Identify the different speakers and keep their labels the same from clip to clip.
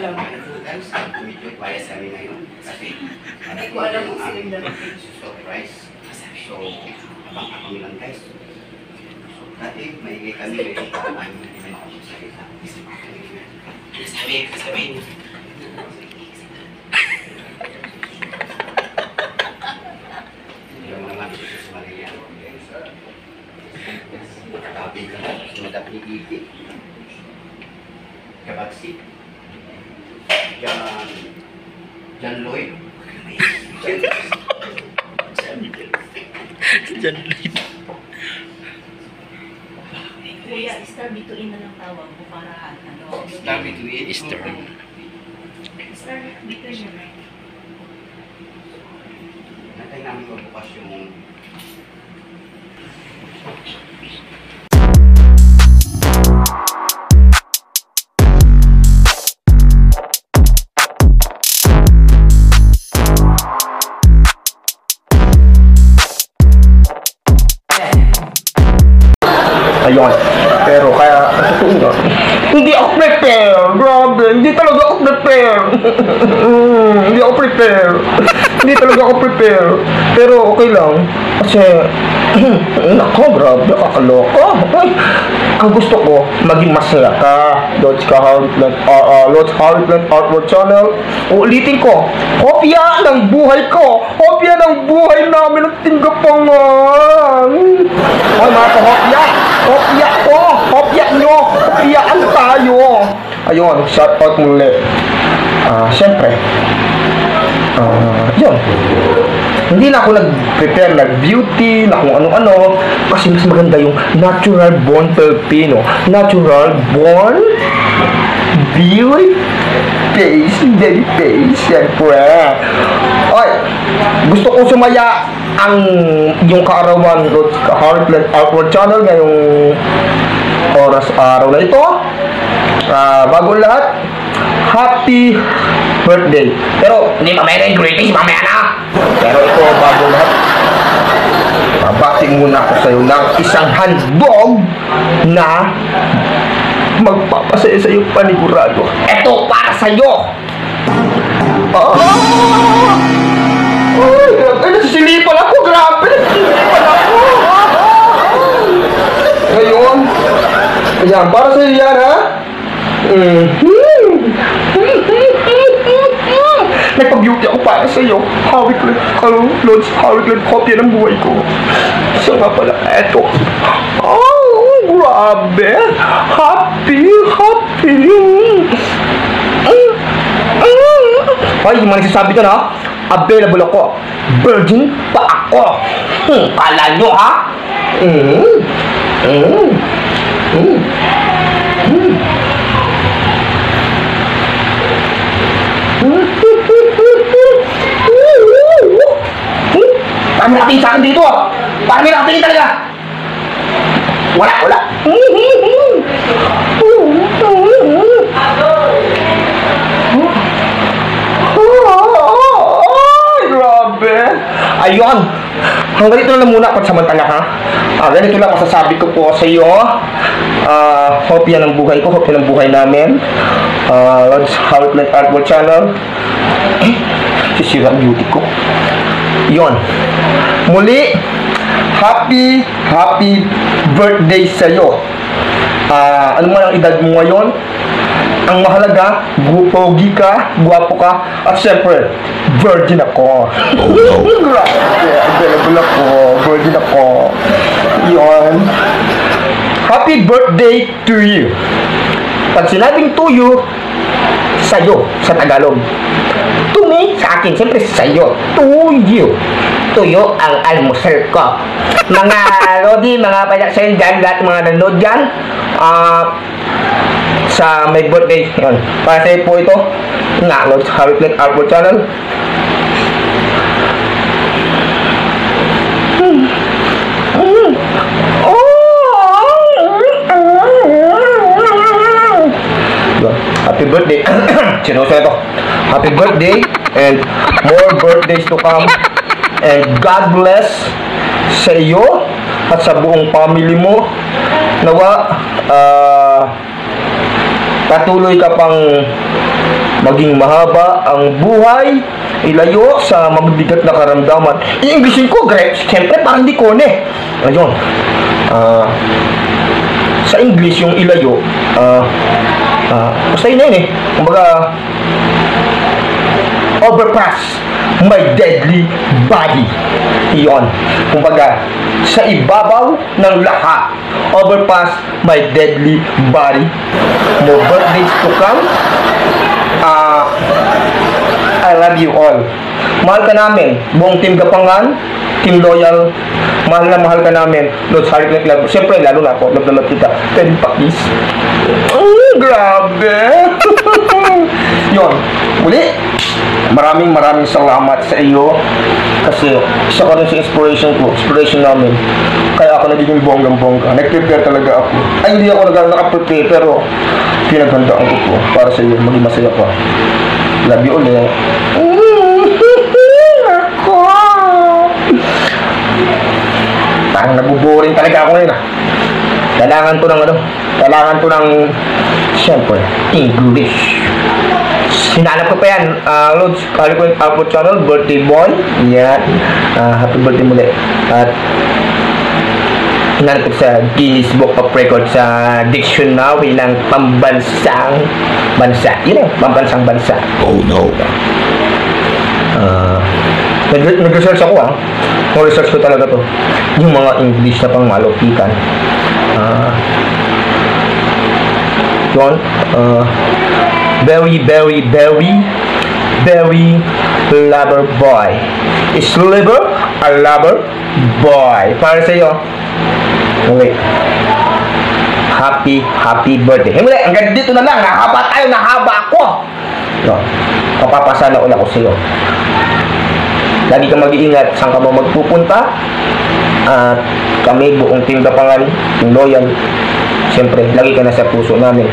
Speaker 1: alam.
Speaker 2: Guys, medyo bias kami ngayon. Kasi,
Speaker 1: Hindi ko alam kung sino yung dalawa.
Speaker 2: surprise. So, abang-abang lang guys. So, dati, maigay kami, may ikaman, hindi na makapagsalita. Sabi. Hindi mo naman gusto sa Maria. Katabi ka na, sumadap ni Iti. Kabagsi. John Lloyd.
Speaker 3: John Lloyd.
Speaker 1: Kuya, star bituin na lang tawag ko para ano.
Speaker 2: Star between.
Speaker 3: Easter.
Speaker 1: Star bituin na lang.
Speaker 2: Natay namin mabukas yung
Speaker 4: ayun. Pero kaya, totoo nga, hindi ako prepare. Grabe, hindi talaga ako prepare. Hindi ako prepare. Hindi talaga ako prepare. Pero okay lang. Kasi, nako, grabe, kakaloka. Ay, ang gusto ko, maging masaya ka. Lord's Harvey Artwork Channel. Uulitin ko, kopya ng buhay ko. Kopya ng buhay namin ng tinggapangan. Ay, mga kahopya. Kopya ko. Kopya nyo. Kopyaan tayo. Ayun, shout out muli. Siyempre, yun. Hindi na ako nag-prepare, nag-beauty, na kung ano-ano. Kasi mas maganda yung natural born Filipino. Natural born beauty face, baby face. Siyempre. Ay, gusto kong sumaya yung kaarawan Heartland Artwork Channel ngayong oras araw na ito. Bago lahat, happy birthday. Pero hindi mamaya yung greetings, mamaya na. Pero ito, bago lahat, babati muna ako sa'yo ng isang handog na magpapasaya sa'yo panigurado. Ito para sa'yo. Ay, nasisilipan ako, grabe. Nasisilipan ako. Ngayon, ayan, para sa'yo yan, ha? Nagpag-beauty ako para sa'yo. Lord's Harvey kopya ng buhay ko. So nga pala, eto. Oh, grabe. Happy. Ay, yung mga nagsasabi ka na, available ako. Virgin pa ako. Kala nyo, ha? Parang may nakatingin sa akin dito, ah. Parang may nakatingin talaga. Wala. Ay, grabe. Ayun. Hanggang dito na lang muna pansamantala, ha. Ganito lang masasabi ko po sa iyo. Hope yan ang buhay ko. Hope yan ang buhay namin. Lord's Harvey Artwork Channel. Sisira ang beauty ko. Yun. Muli, happy birthday sa'yo. Ano man ang edad mo ngayon, ang mahalaga, pogi ka, guwapo ka, at syempre, virgin ako. Available ako, virgin ako. Yun. Happy birthday to you. Pag sinabing to you, sa'yo, sa Tagalog. To me, sa akin, siyempre sa'yo. To you. Tuyo ang almusal ko. Mga Lodi, mga pajak-sayin dyan, lahat mga nanood dyan, sa my birthday, yun. Para sa'yo po ito, nga, Lord's Harvey Artwork Channel. Happy birthday. Sinusa ito. Happy birthday and more birthdays to come. And God bless sa iyo at sa buong family mo. Nawa, patuloy ka pang maging mahaba ang buhay, ilayo sa mabibigat na karamdaman. I-Englishin ko, Greg, siyempre parang di ko ayun. Sa English yung ilayo, basta yun kumbaga, overpass my deadly body. Iyon. Kumbaga, sa ibabaw ng lahat, overpass my deadly body. More birthdays to come. I love you all. Mahal ka namin. Buong Team Gapangan, Team Loyal, mahal na mahal ka namin. Lord Harry Clint Love. Siyempre, lalo na ako. Love na love kita. Pwede pa, please. Grabe. Yun. Uli, maraming salamat sa iyo. Kasi isa ka rin sa inspiration namin. Kaya ako nagiging bonggang-bongga. Nag-prepare talaga ako. Ay, hindi ako naka-prepare, pero pinaghandaan ko po para sa iyo. Maging masaya pa. Love you ulit. Parang nabuboring talaga ako ngayon Kailangan to ng siyempre, English. Hinanap ko pa yan, Lods Harry Clint Output Channel, birthday boy. Yan, happy birthday muli. At hinanap ko sa Guinness Book of Records sa dictionary ng pambansang bansa. Yun pambansang bansa. Oh no. Nag-research ako research ko talaga to. Yung mga English na pang malutikan. Yun. Very lover boy. Is liver a lover boy? Para sa iyo. Wait. Happy birthday. Muli, hanggang dito na lang. Nahaba ako. Yun. Papapasala ulit ako sa iyo. Lagi kang mag-iingat saan ka ba magpupunta. At kami buong Team Gapangan, Team Loyal, siyempre, lagi ka na sa puso namin.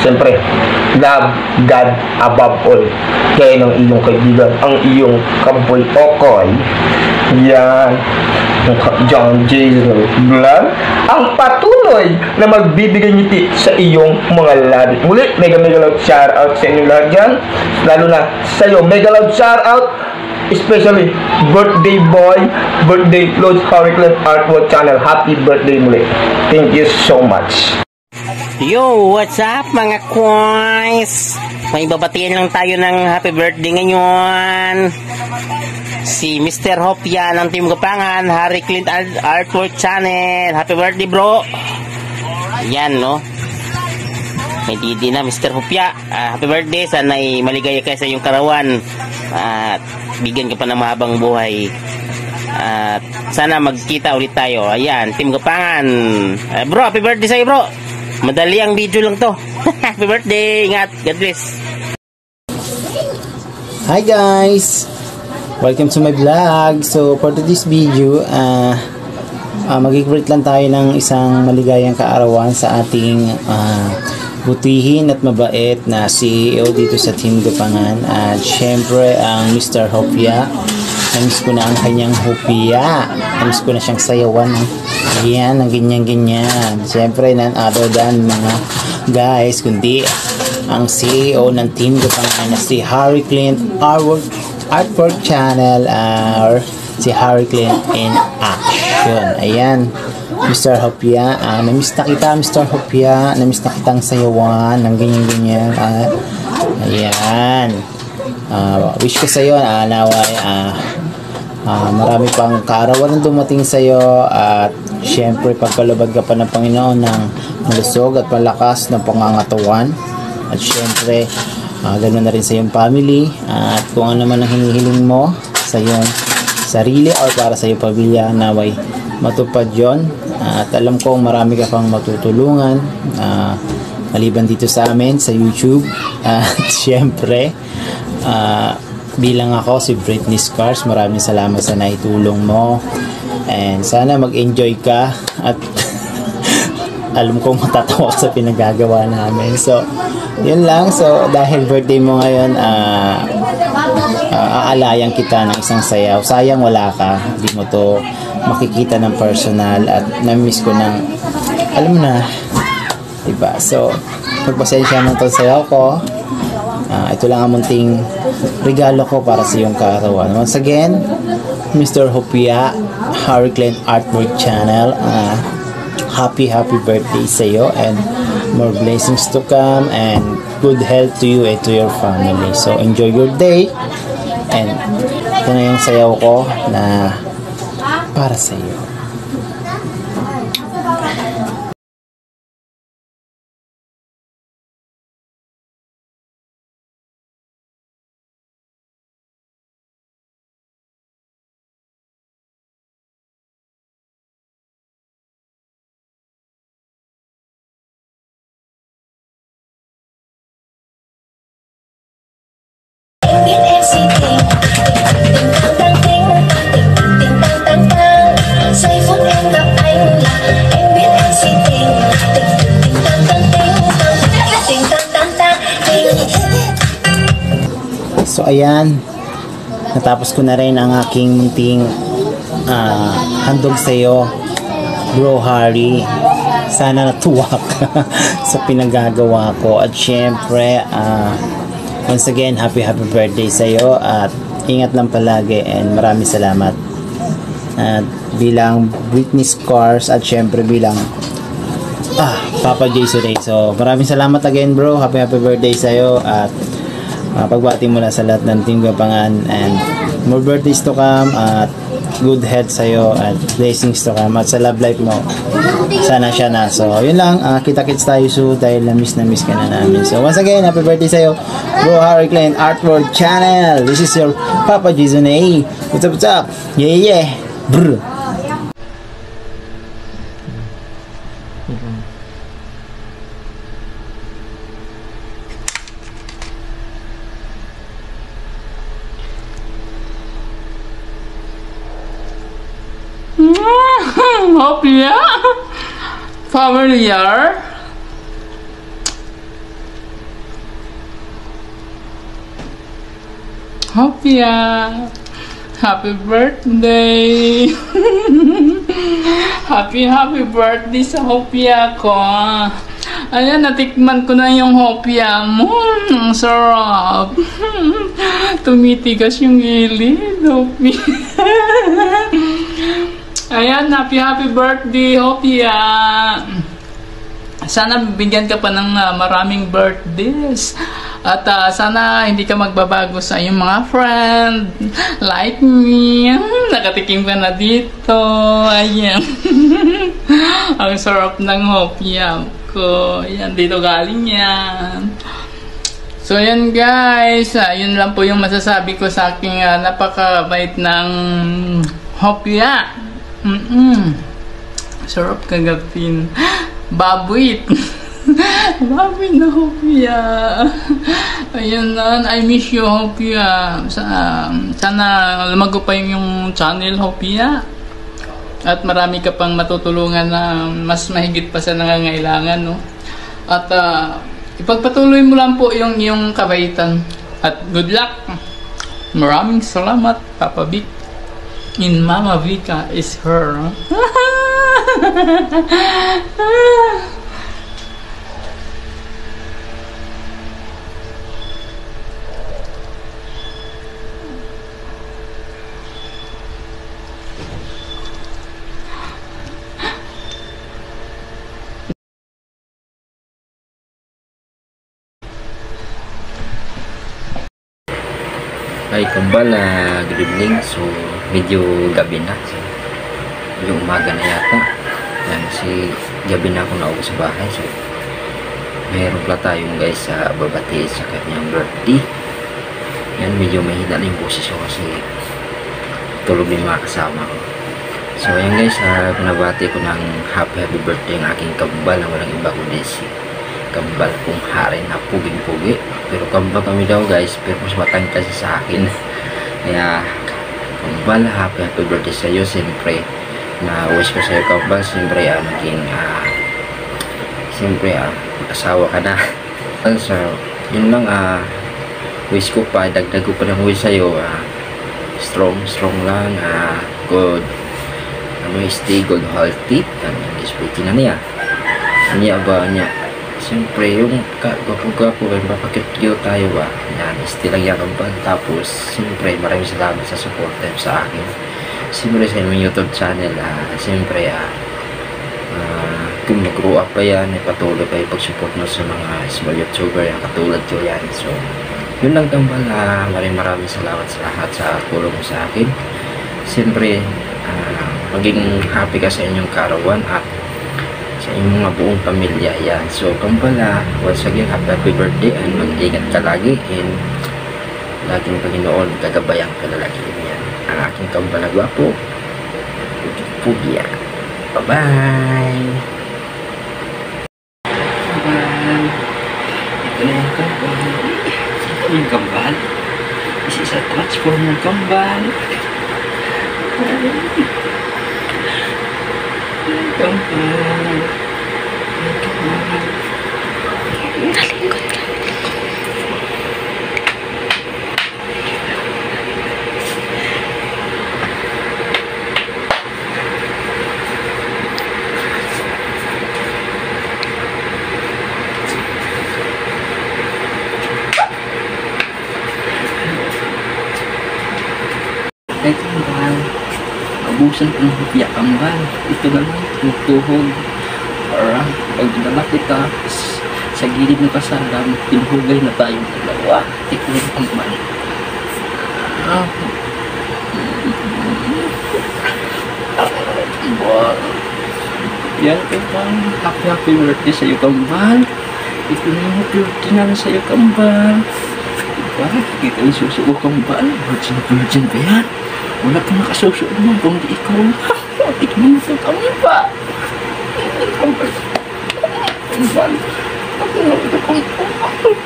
Speaker 4: Siyempre, love God above all. Kaya ng iyong kaibigan, ang iyong kaboy Okoy. Yan. John Jason Vlog, ang patuloy na magbibigay ngiti sa iyong mga labi. Muli, mega loud shout out sa inyong lahat dyan. Lalo na sa iyo, mega loud shout out, especially birthday boy, birthday Lord Harry Clint Artwork Channel. Happy birthday muli. Thank you so much.
Speaker 3: Yo, what's up mga coins? May babatiin lang tayo ng happy birthday ngayon. Si Mr. Hopya ng Team Gapangan, Harry Clint Artwork Channel. Happy birthday bro. Yan no. May didi na Mr. Hopya. Happy birthday. Sana'y maligaya kayo sa iyong karawan. At bigyan ka pa ng mahabang buhay. At sana magkita ulit tayo. Ayan, Team Gapangan. Bro, happy birthday sa'yo bro. Madali ang video lang to. Happy birthday. Ingat. God bless.
Speaker 5: Hi guys. Welcome to my vlog. So for today's video, mag-greet lang tayo ng isang maligayang kaarawan sa ating butihin at mabait na CEO dito sa Team Gapangan. At syempre ang Mr. Hopya. Namiss ko na ang kanyang hopya. Namiss ko na siyang sayawan. Ayan, ang ganyan-ganyan. Syempre, none other than mga guys, kundi ang CEO ng Team Gapangan na si Harry Clint Artwork Channel, or si Harry Clint in Action. Ayan, Mr. Hopya, namiss na kita Mr. Hopya, namiss na kitang sayawan ng ganyan-ganyan. Ayan, wish ko sa'yo naway marami pang kaarawan ang dumating sa'yo, at syempre pagkalubad ka pa ng Panginoon ng malusog at malakas na pangangatawan, at syempre ganoon na rin sa iyong family, at kung ano man ang hinihiling mo sa iyong sarili or para sa iyong pamilya, naway matupad yon. At alam ko marami ka pang matutulungan maliban dito sa amin sa YouTube. At syempre bilang ako si Britney Scars, maraming salamat sa naitulong mo, and sana mag-enjoy ka at alam kong matatawa sa pinagagawa namin. So yun lang. So dahil birthday mo ngayon, aalayan kita ng isang sayaw. Sayang wala ka, hindi mo to makikita ng personal, at na-miss ko ng, alam mo na, diba? So pagpasensya ng sayaw ko. Ito lang ang munting regalo ko para sa iyong kaarawan. Once again, Mr. Hopia, Harry Clint Artwork Channel. Happy birthday sa iyo, and more blessings to come, and good health to you and to your family. So enjoy your day, and ito na yung sayaw ko na para sa iyo. So ayan, natapos ko na rin ang aking munting handog sa iyo, Bro Harry. Sana natuwa ka sa pinagagawa ko, at syempre once again, happy birthday sa iyo, at ingat lang palagi, and maraming salamat at bilang Britney Scars, at syempre bilang Papa Jason Ray. So maraming salamat again, bro. Happy birthday sa iyo, at pagbati mo na sa lahat ng Team Gapangan, and more birthdays to come, at good health sa iyo, at blessings to come, at sa love life mo sana siya na. So yun lang, kita-kits tayo so dahil na-miss ka na namin. So once again, happy birthday sa iyo, Bro Harry Clint Artwork Channel. This is your Papa Jason A. What's up? Yeah. Brr.
Speaker 6: Hopia, familiar. Hopia, happy birthday. happy birthday sa Hopia ko. Ayan, natikman ko na yung Hopia mo. Ang sarap. Tumitigas yung gilid, Hopia. Ayan, happy birthday, Hopia. Sana bigyan ka pa ng maraming birthdays. At sana hindi ka magbabago sa iyong mga friend. Like me. Nakatikim ka na dito. Ayan. Ang sarap ng Hopia ko. Ayan, dito galing yan. So, ayan guys. Yun lang po yung masasabi ko sa aking napakabait ng Hopia. Sarap kagapin. Babuit. Babuit na Hopia. Ayun na. I miss you, Hopia. Sana lumago pa yung channel, Hopia. At marami ka pang matutulungan na mas mahigit pa sa nangangailangan, no? At ipagpatuloy mo lang po yung iyong kabaitan. At good luck. Maraming salamat, Papa Vic. In Mama Vika is her.
Speaker 7: Ay kambal, good evening. So medyo gabi na, so medyo umaga na yata yan, kasi gabi na ako nauwi sa bahay. So meron pala tayong guys sa babati sa kanyang birthday. Yan, medyo mahina na yung boses ko kasi tulog yung mga kasama ko. So ayan guys, pinabati ko ng happy birthday ang aking kambal na walang iba kundi si kambal kong Hari na puging-pugi. Pero kambal kami daw guys, pero mas matang kasi sa akin. Kaya kambal, happy birthday sa iyo. Siyempre na wish ko sa iyo kambal, siyempre siyempre asawa ka na. So yun lang, wish ko pa, dagdag ko pa ng wish sa iyo, strong lang, good, stay good, healthy, speaking na niya ba niya siyempre yung gwapo-gwapo mapakit-cute tayo ba, yan, still lang yan kambal. Tapos siyempre maraming salamat sa support time sa akin, siyempre sa inyong YouTube channel. Siyempre kung mag-grow up pa yan, patuloy pa yung pag-support mo sa mga small YouTuber yan, katulad ko yan. So yun lang kambal, maraming salamat sa lahat sa tulong mo sa akin. Siyempre maging happy ka sa inyong karawan at sa inyong mga buong pamilya yan. So kambal, once again happy birthday and mag-ingat ka lagi, and laging Panginoon gagabayan ka na lagi yan. Ang aking kambal na gwapo, Pugya. Bye bye. Kambal, ito na yung kambal. Ito yung kambal. This is a transformer kambal. Kambal.
Speaker 8: Nalikot ka.
Speaker 7: Ay kambal, abusan ko ng hupya kambal. Ito na lang, tuhog. Para pag dinala kita sa gilid ng kasada, pinuhugay na tayong dalawa. Ito yung kambal. Yan kambal, happy birthday sa'yo kambal. Ito na yung happy birthday namin sa'yo kambal. Diba? Kita yung susuko kambal. Virgin ba yan? Wala pang nakasusunod mo kung di ikaw na. Tignan mo kami pa. Kambal. Kambal. Ako na ito kambal.